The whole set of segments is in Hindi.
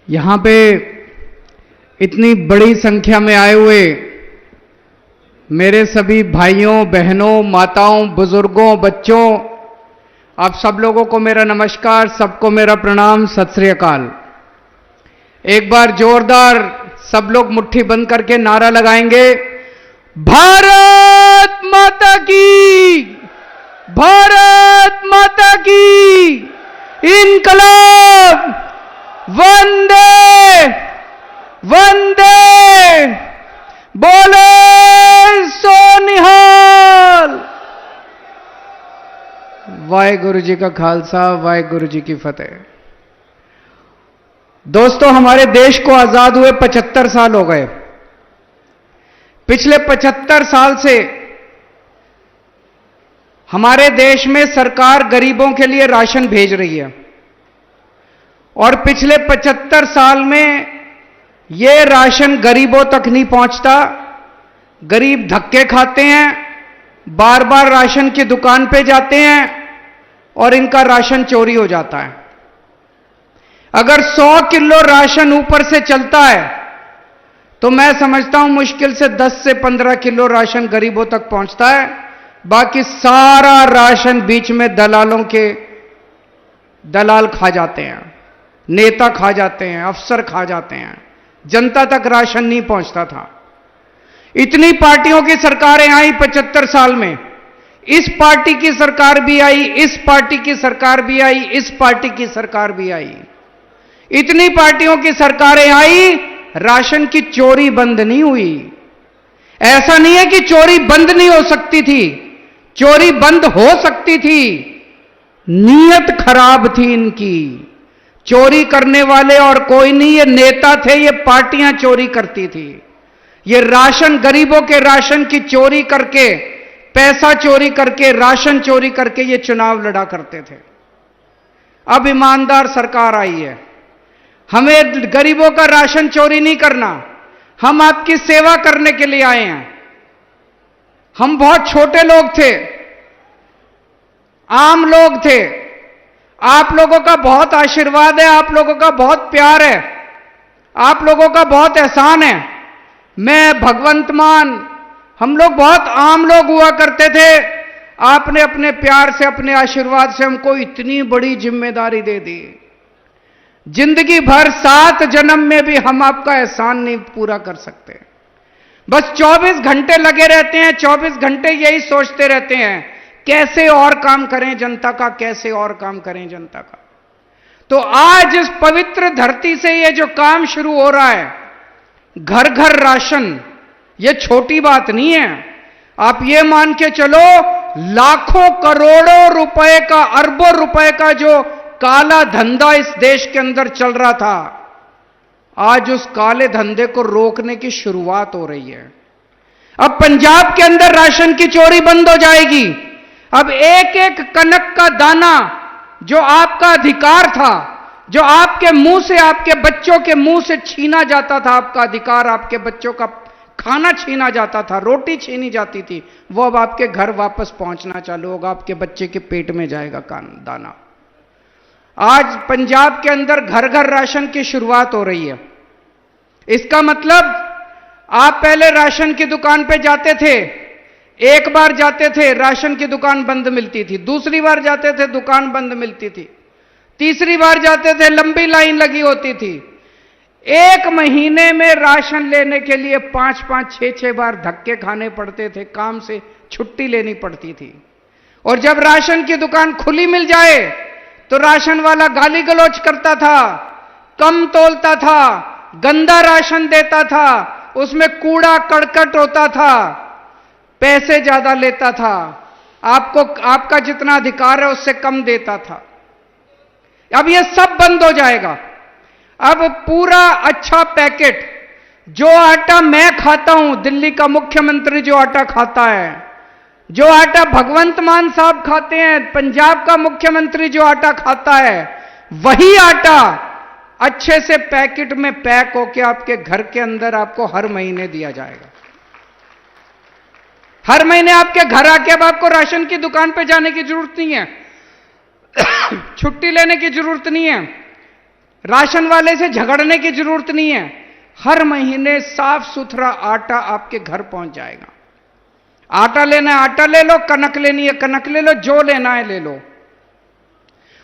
यहां पे इतनी बड़ी संख्या में आए हुए मेरे सभी भाइयों, बहनों, माताओं, बुजुर्गों, बच्चों, आप सब लोगों को मेरा नमस्कार, सबको मेरा प्रणाम, सत श्री अकाल। एक बार जोरदार सब लोग मुट्ठी बंद करके नारा लगाएंगे, भारत माता की, भारत माता की, इनकलाब, वंदे वंदे, बोले सोनिहाल। वाहेगुरु जी का खालसा, वाहेगुरु जी की फतेह। दोस्तों, हमारे देश को आजाद हुए 75 साल हो गए। पिछले 75 साल से हमारे देश में सरकार गरीबों के लिए राशन भेज रही है और पिछले 75 साल में यह राशन गरीबों तक नहीं पहुंचता। गरीब धक्के खाते हैं, बार बार राशन की दुकान पे जाते हैं और इनका राशन चोरी हो जाता है। अगर 100 किलो राशन ऊपर से चलता है तो मैं समझता हूं मुश्किल से 10 से 15 किलो राशन गरीबों तक पहुंचता है। बाकी सारा राशन बीच में दलाल खा जाते हैं, नेता खा जाते हैं, अफसर खा जाते हैं। जनता तक राशन नहीं पहुंचता था। इतनी पार्टियों की सरकारें आई 75 साल में। इस पार्टी की सरकार भी आई, इस पार्टी की सरकार भी आई, इस पार्टी की सरकार भी आई। इतनी पार्टियों की सरकारें आई, राशन की चोरी बंद नहीं हुई। ऐसा नहीं है कि चोरी बंद नहीं हो सकती थी, चोरी बंद हो सकती थी। नीयत खराब थी इनकी। चोरी करने वाले और कोई नहीं, ये नेता थे, ये पार्टियां चोरी करती थी। ये राशन, गरीबों के राशन की चोरी करके, पैसा चोरी करके, राशन चोरी करके ये चुनाव लड़ा करते थे। अब ईमानदार सरकार आई है। हमें गरीबों का राशन चोरी नहीं करना, हम आपकी सेवा करने के लिए आए हैं। हम बहुत छोटे लोग थे, आम लोग थे। आप लोगों का बहुत आशीर्वाद है, आप लोगों का बहुत प्यार है, आप लोगों का बहुत एहसान है। मैं, भगवंत मान, हम लोग बहुत आम लोग हुआ करते थे। आपने अपने प्यार से, अपने आशीर्वाद से हमको इतनी बड़ी जिम्मेदारी दे दी। जिंदगी भर 7 जन्म में भी हम आपका एहसान नहीं पूरा कर सकते। बस 24 घंटे लगे रहते हैं, 24 घंटे यही सोचते रहते हैं कैसे और काम करें जनता का, कैसे और काम करें जनता का। तो आज इस पवित्र धरती से ये जो काम शुरू हो रहा है, घर घर राशन, ये छोटी बात नहीं है। आप ये मान के चलो, लाखों करोड़ों रुपए का, अरबों रुपए का जो काला धंधा इस देश के अंदर चल रहा था, आज उस काले धंधे को रोकने की शुरुआत हो रही है। अब पंजाब के अंदर राशन की चोरी बंद हो जाएगी। अब एक एक कनक का दाना जो आपका अधिकार था, जो आपके मुंह से, आपके बच्चों के मुंह से छीना जाता था, आपका अधिकार, आपके बच्चों का खाना छीना जाता था, रोटी छीनी जाती थी, वो अब आपके घर वापस पहुंचना चालू होगा, आपके बच्चे के पेट में जाएगा दाना। आज पंजाब के अंदर घर घर राशन की शुरुआत हो रही है। इसका मतलब आप पहले राशन की दुकान पे जाते थे, एक बार जाते थे राशन की दुकान बंद मिलती थी, दूसरी बार जाते थे दुकान बंद मिलती थी, तीसरी बार जाते थे लंबी लाइन लगी होती थी। एक महीने में राशन लेने के लिए 5-5, 6-6 बार धक्के खाने पड़ते थे, काम से छुट्टी लेनी पड़ती थी। और जब राशन की दुकान खुली मिल जाए तो राशन वाला गाली गलौज करता था, कम तोलता था, गंदा राशन देता था, उसमें कूड़ा करकट होता था, पैसे ज्यादा लेता था, आपको आपका जितना अधिकार है उससे कम देता था। अब यह सब बंद हो जाएगा। अब पूरा अच्छा पैकेट, जो आटा मैं खाता हूं, दिल्ली का मुख्यमंत्री जो आटा खाता है, जो आटा भगवंत मान साहब खाते हैं, पंजाब का मुख्यमंत्री जो आटा खाता है, वही आटा अच्छे से पैकेट में पैक होके आपके घर के अंदर आपको हर महीने दिया जाएगा। हर महीने आपके घर आके अब आपको राशन की दुकान पे जाने की जरूरत नहीं है, छुट्टी लेने की जरूरत नहीं है। राशन वाले से झगड़ने की जरूरत नहीं है। हर महीने साफ सुथरा आटा आपके घर पहुंच जाएगा। आटा लेना है आटा ले लो, कनक लेनी है कनक ले लो, जो लेना है ले लो।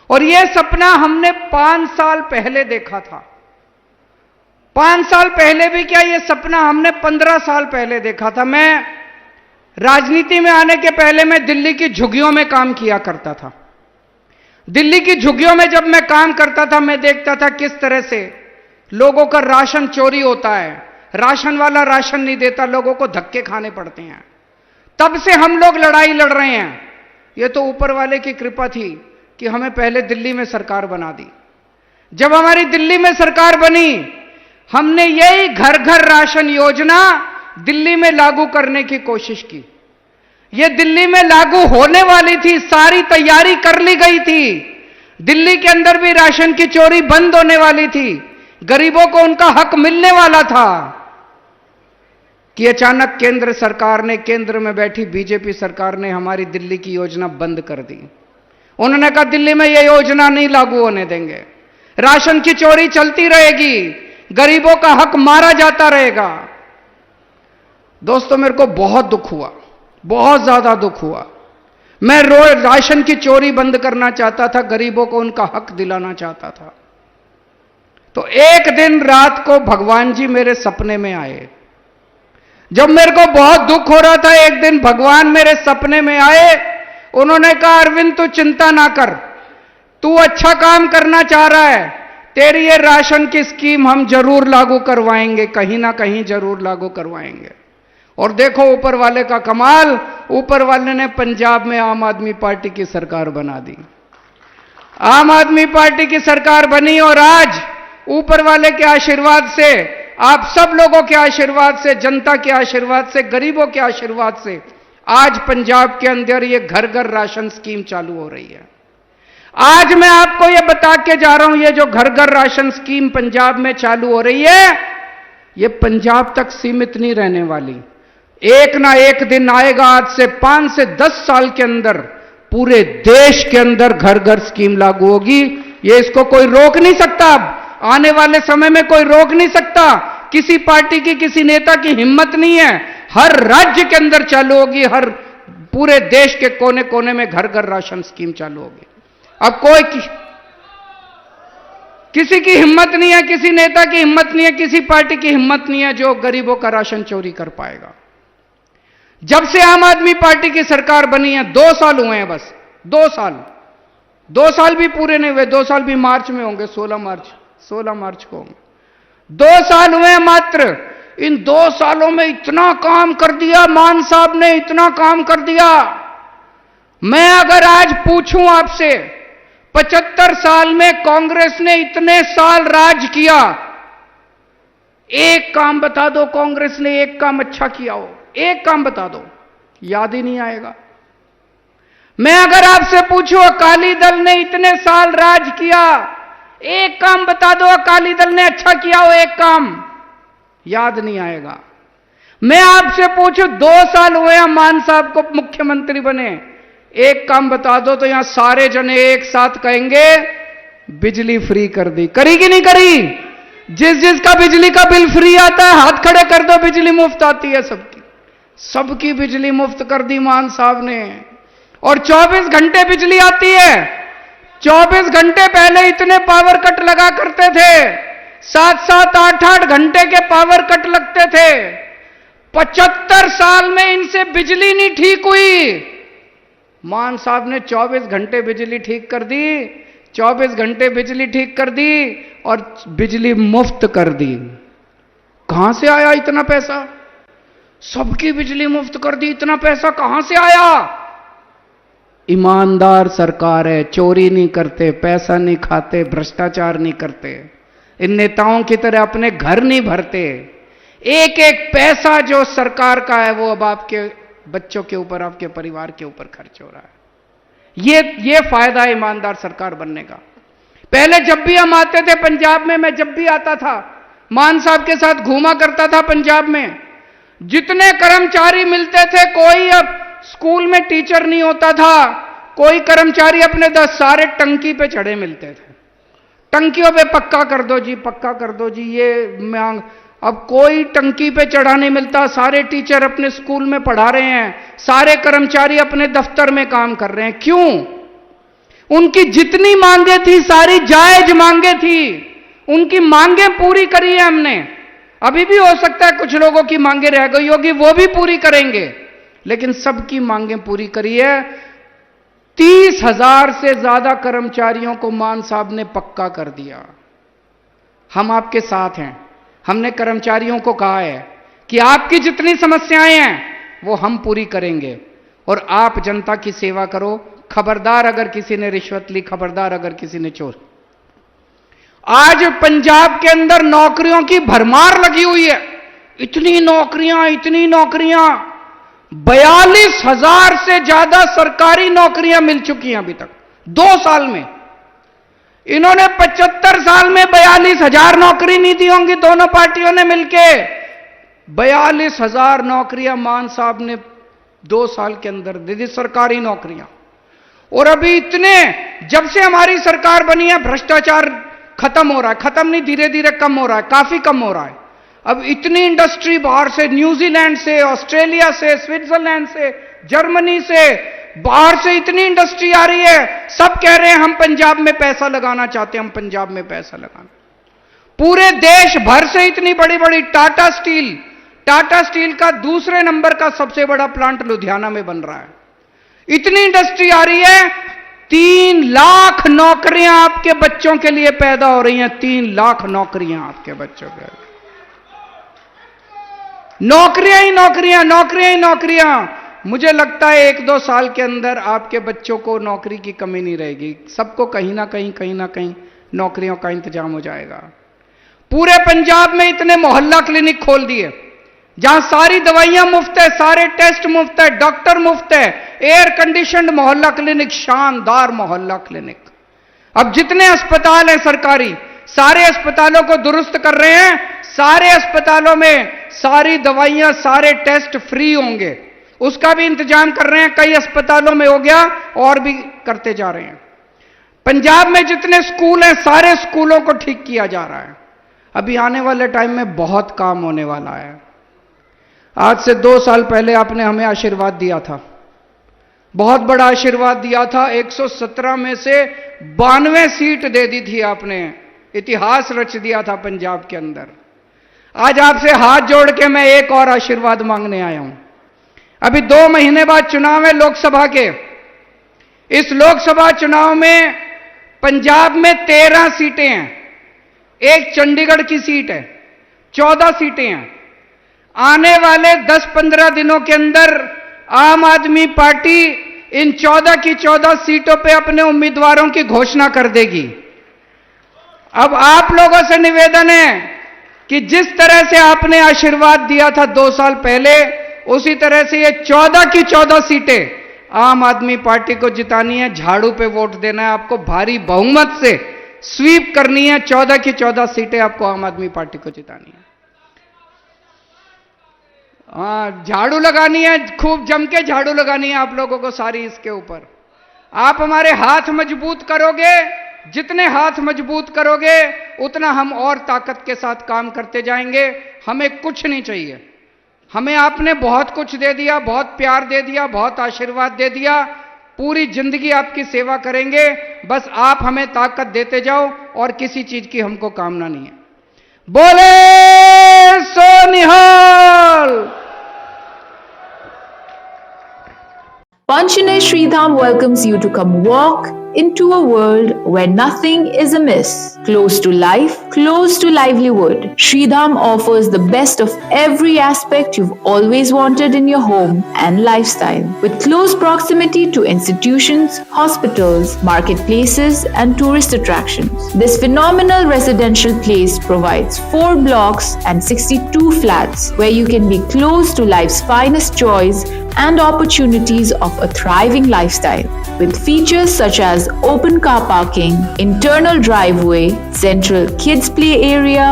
और यह सपना हमने 5 साल पहले देखा था। 5 साल पहले भी क्या, यह सपना हमने 15 साल पहले देखा था। मैं राजनीति में आने के पहले मैं दिल्ली की झुग्गियों में काम किया करता था। दिल्ली की झुग्गियों में जब मैं काम करता था, मैं देखता था किस तरह से लोगों का राशन चोरी होता है। राशन वाला राशन नहीं देता, लोगों को धक्के खाने पड़ते हैं। तब से हम लोग लड़ाई लड़ रहे हैं। यह तो ऊपर वाले की कृपा थी कि हमें पहले दिल्ली में सरकार बना दी। जब हमारी दिल्ली में सरकार बनी, हमने यही घर घर राशन योजना दिल्ली में लागू करने की कोशिश की। यह दिल्ली में लागू होने वाली थी, सारी तैयारी कर ली गई थी। दिल्ली के अंदर भी राशन की चोरी बंद होने वाली थी, गरीबों को उनका हक मिलने वाला था कि अचानक केंद्र सरकार ने, केंद्र में बैठी बीजेपी सरकार ने हमारी दिल्ली की योजना बंद कर दी। उन्होंने कहा दिल्ली में यह योजना नहीं लागू होने देंगे, राशन की चोरी चलती रहेगी, गरीबों का हक मारा जाता रहेगा। दोस्तों, मेरे को बहुत दुख हुआ, बहुत ज्यादा दुख हुआ। मैं रोज राशन की चोरी बंद करना चाहता था, गरीबों को उनका हक दिलाना चाहता था। तो एक दिन रात को भगवान जी मेरे सपने में आए। जब मेरे को बहुत दुख हो रहा था, एक दिन भगवान मेरे सपने में आए। उन्होंने कहा अरविंद तू चिंता ना कर, तू अच्छा काम करना चाह रहा है, तेरी ये राशन की स्कीम हम जरूर लागू करवाएंगे, कहीं ना कहीं जरूर लागू करवाएंगे। और देखो ऊपर वाले का कमाल, ऊपर वाले ने पंजाब में आम आदमी पार्टी की सरकार बना दी। आम आदमी पार्टी की सरकार बनी और आज ऊपर वाले के आशीर्वाद से, आप सब लोगों के आशीर्वाद से, जनता के आशीर्वाद से, गरीबों के आशीर्वाद से आज पंजाब के अंदर ये घर घर राशन स्कीम चालू हो रही है। आज मैं आपको ये बता के जा रहा हूं, ये जो घर घर राशन स्कीम पंजाब में चालू हो रही है, ये पंजाब तक सीमित नहीं रहने वाली। एक ना एक दिन आएगा, आज से 5 से 10 साल के अंदर पूरे देश के अंदर घर घर स्कीम लागू होगी। ये इसको कोई रोक नहीं सकता। अब आने वाले समय में कोई रोक नहीं सकता। किसी पार्टी की, किसी नेता की हिम्मत नहीं है। हर राज्य के अंदर चालू होगी, हर पूरे देश के कोने कोने में घर घर राशन स्कीम चालू होगी। अब कोई किसी की हिम्मत नहीं है, किसी नेता की हिम्मत नहीं है, किसी पार्टी की हिम्मत नहीं है जो गरीबों का राशन चोरी कर पाएगा। जब से आम आदमी पार्टी की सरकार बनी है, 2 साल हुए हैं बस, 2 साल, 2 साल भी पूरे नहीं हुए, 2 साल भी मार्च में होंगे, 16 मार्च को होंगे। 2 साल हुए हैं मात्र। इन 2 सालों में इतना काम कर दिया, मान साहब ने इतना काम कर दिया। मैं अगर आज पूछूं आपसे, 75 साल में कांग्रेस ने इतने साल राज किया, एक काम बता दो कांग्रेस ने एक काम अच्छा किया हो, एक काम बता दो, याद ही नहीं आएगा। मैं अगर आपसे पूछूं अकाली दल ने इतने साल राज किया, एक काम बता दो अकाली दल ने अच्छा किया हो, एक काम, याद नहीं आएगा। मैं आपसे पूछूं 2 साल हुए हैं मान साहब को मुख्यमंत्री बने, एक काम बता दो, तो यहां सारे जने एक साथ कहेंगे बिजली फ्री कर दी। करी कि नहीं करी? जिस जिसका बिजली का बिल फ्री आता है हाथ खड़े कर दो, बिजली मुफ्त आती है सबकी, सबकी बिजली मुफ्त कर दी मान साहब ने। और 24 घंटे बिजली आती है। 24 घंटे पहले इतने पावर कट लगा करते थे, 7-7, 8-8 घंटे के पावर कट लगते थे। 75 साल में इनसे बिजली नहीं ठीक हुई। मान साहब ने 24 घंटे बिजली ठीक कर दी, 24 घंटे बिजली ठीक कर दी और बिजली मुफ्त कर दी। कहां से आया इतना पैसा? सबकी बिजली मुफ्त कर दी, इतना पैसा कहां से आया? ईमानदार सरकार है, चोरी नहीं करते, पैसा नहीं खाते, भ्रष्टाचार नहीं करते, इन नेताओं की तरह अपने घर नहीं भरते। एक एक पैसा जो सरकार का है वो अब आपके बच्चों के ऊपर, आपके परिवार के ऊपर खर्च हो रहा है। ये फायदा है ईमानदार सरकार बनने का। पहले जब भी हम आते थे पंजाब में, मैं जब भी आता था मान साहब के साथ घूमा करता था पंजाब में, जितने कर्मचारी मिलते थे, कोई अब स्कूल में टीचर नहीं होता था, कोई कर्मचारी अपने 10 सारे टंकी पे चढ़े मिलते थे। टंकियों पे पक्का कर दो जी, पक्का कर दो जी, ये मांग। अब कोई टंकी पे चढ़ा नहीं मिलता, सारे टीचर अपने स्कूल में पढ़ा रहे हैं, सारे कर्मचारी अपने दफ्तर में काम कर रहे हैं। क्यों? उनकी जितनी मांगे थी सारी जायज मांगे थी, उनकी मांगे पूरी करी है हमने। अभी भी हो सकता है कुछ लोगों की मांगे रह गई होगी, वो भी पूरी करेंगे, लेकिन सबकी मांगे पूरी करी है। 30,000 से ज्यादा कर्मचारियों को मान साहब ने पक्का कर दिया। हम आपके साथ हैं। हमने कर्मचारियों को कहा है कि आपकी जितनी समस्याएं हैं वो हम पूरी करेंगे, और आप जनता की सेवा करो। खबरदार अगर किसी ने रिश्वत ली, खबरदार अगर किसी ने चोर। आज पंजाब के अंदर नौकरियों की भरमार लगी हुई है, इतनी नौकरियां, इतनी नौकरियां। 42,000 से ज्यादा सरकारी नौकरियां मिल चुकी हैं अभी तक 2 साल में। इन्होंने 75 साल में 42,000 नौकरी नहीं दी होंगी, दोनों पार्टियों ने मिलके 42,000 नौकरियां मान साहब ने 2 साल के अंदर दे दी, सरकारी नौकरियां। और अभी इतने, जब से हमारी सरकार बनी है भ्रष्टाचार खत्म हो रहा है, खत्म नहीं, धीरे धीरे कम हो रहा है, काफी कम हो रहा है। अब इतनी इंडस्ट्री बाहर से, न्यूजीलैंड से, ऑस्ट्रेलिया से, स्विट्जरलैंड से, जर्मनी से, बाहर से इतनी इंडस्ट्री आ रही है। सब कह रहे हैं हम पंजाब में पैसा लगाना चाहते हैं, हम पंजाब में पैसा लगाना। पूरे देश भर से इतनी बड़ी बड़ी टाटा स्टील का दूसरे नंबर का सबसे बड़ा प्लांट लुधियाना में बन रहा है। इतनी इंडस्ट्री आ रही है, 3 लाख नौकरियां आपके बच्चों के लिए पैदा हो रही हैं। 3 लाख नौकरियां आपके बच्चों के, नौकरियां ही नौकरियां, नौकरियां ही नौकरियां। मुझे लगता है 1-2 साल के अंदर आपके बच्चों को नौकरी की कमी नहीं रहेगी। सबको कहीं ना कहीं नौकरियों का इंतजाम हो जाएगा। पूरे पंजाब में इतने मोहल्ला क्लिनिक खोल दिए जहां सारी दवाइयां मुफ्त है, सारे टेस्ट मुफ्त है, डॉक्टर मुफ्त है, एयर कंडीशनड मोहल्ला क्लिनिक, शानदार मोहल्ला क्लिनिक। अब जितने अस्पताल हैं सरकारी, सारे अस्पतालों को दुरुस्त कर रहे हैं। सारे अस्पतालों में सारी दवाइयां, सारे टेस्ट फ्री होंगे, उसका भी इंतजाम कर रहे हैं। कई अस्पतालों में हो गया, और भी करते जा रहे हैं। पंजाब में जितने स्कूल हैं सारे स्कूलों को ठीक किया जा रहा है। अभी आने वाले टाइम में बहुत काम होने वाला है। आज से 2 साल पहले आपने हमें आशीर्वाद दिया था, बहुत बड़ा आशीर्वाद दिया था। 117 में से 92 सीट दे दी थी आपने, इतिहास रच दिया था पंजाब के अंदर। आज आपसे हाथ जोड़ के मैं एक और आशीर्वाद मांगने आया हूं। अभी 2 महीने बाद चुनाव है लोकसभा के। इस लोकसभा चुनाव में पंजाब में 13 सीटें हैं, एक चंडीगढ़ की सीट है, 14 सीटें हैं। आने वाले 10-15 दिनों के अंदर आम आदमी पार्टी इन 14 की 14 सीटों पे अपने उम्मीदवारों की घोषणा कर देगी। अब आप लोगों से निवेदन है कि जिस तरह से आपने आशीर्वाद दिया था 2 साल पहले, उसी तरह से ये 14 की 14 सीटें आम आदमी पार्टी को जितानी है। झाड़ू पे वोट देना है आपको, भारी बहुमत से स्वीप करनी है। 14 की 14 सीटें आपको आम आदमी पार्टी को जितानी है। हाँ, झाड़ू लगानी है, खूब जम के झाड़ू लगानी है आप लोगों को सारी इसके ऊपर। आप हमारे हाथ मजबूत करोगे, जितने हाथ मजबूत करोगे उतना हम और ताकत के साथ काम करते जाएंगे। हमें कुछ नहीं चाहिए, हमें आपने बहुत कुछ दे दिया, बहुत प्यार दे दिया, बहुत आशीर्वाद दे दिया। पूरी जिंदगी आपकी सेवा करेंगे, बस आप हमें ताकत देते जाओ, और किसी चीज की हमको कामना नहीं है। बोले सो निहाल। Panchanay Sridham welcomes you to come walk into a world where nothing is amiss. Close to life, close to livelihood. Sridham offers the best of every aspect you've always wanted in your home and lifestyle. With close proximity to institutions, hospitals, marketplaces, and tourist attractions. This phenomenal residential place provides 4 blocks and 62 flats where you can be close to life's finest joys and opportunities of a thriving lifestyle. With features such as open car parking, internal driveway, central kids play area,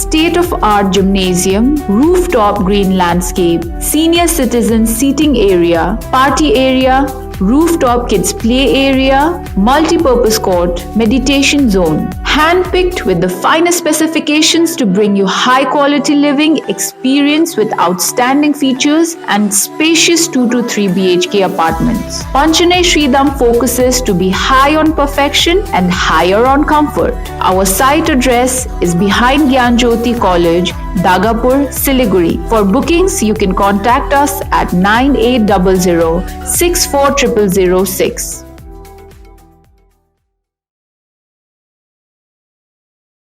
state-of-art gymnasium, rooftop green landscape, senior citizen seating area, party area, rooftop kids play area, multi-purpose court, meditation zone, handpicked with the finest specifications to bring you high quality living experience with outstanding features and spacious 2 to 3 BHK apartments. Panchanay Sridham focuses to be high on perfection and higher on comfort. Our site address is behind Gyan Jyoti College, Dagapur, Siliguri. For bookings, you can contact us at 9800 64006.